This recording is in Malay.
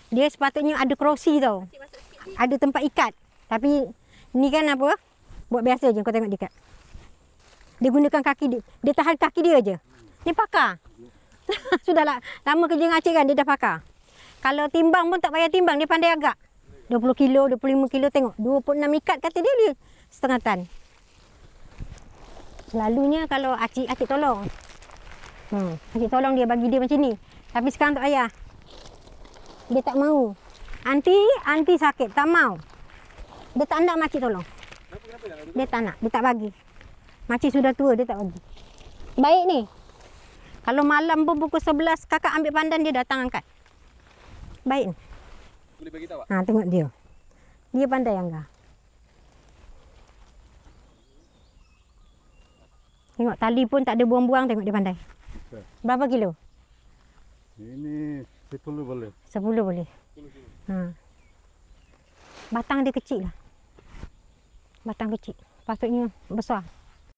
Dia sepatutnya ada kerusi tau. Ada tempat ikat. Tapi ni kan apa? Buat biasa je kau tengok dia ikat. Dia gunakan kaki dia. Dia tahan kaki dia je. Ni pakar. Sudahlah lama kerja dengan Acik kan, dia dah pakar. Kalau timbang pun tak payah timbang, dia pandai agak. 20 kilo, 25 kilo tengok. 26 ikat kata dia setengah tan. Selalunya kalau Acik tolong. Acik tolong dia, bagi dia macam ni. Tapi sekarang tak payah. Dia tak mau. Anti sakit, tak mau. Dia tak nak makcik tolong. Dia tak nak, dia tak bagi. Makcik sudah tua, dia tak bagi. Baik ni. Kalau malam pun pukul 11 kakak ambil pandan, dia datang angkat. Baik ni. Boleh bagi tahu tak? Ha, tengok dia. Dia pandai anggar. Tengok tali pun tak ada buang-buang, tengok dia pandai. Berapa kilo? Ini 10 boleh. 10 boleh. Ha. Batang dia kecil lah. Batang kecil. Patutnya besar.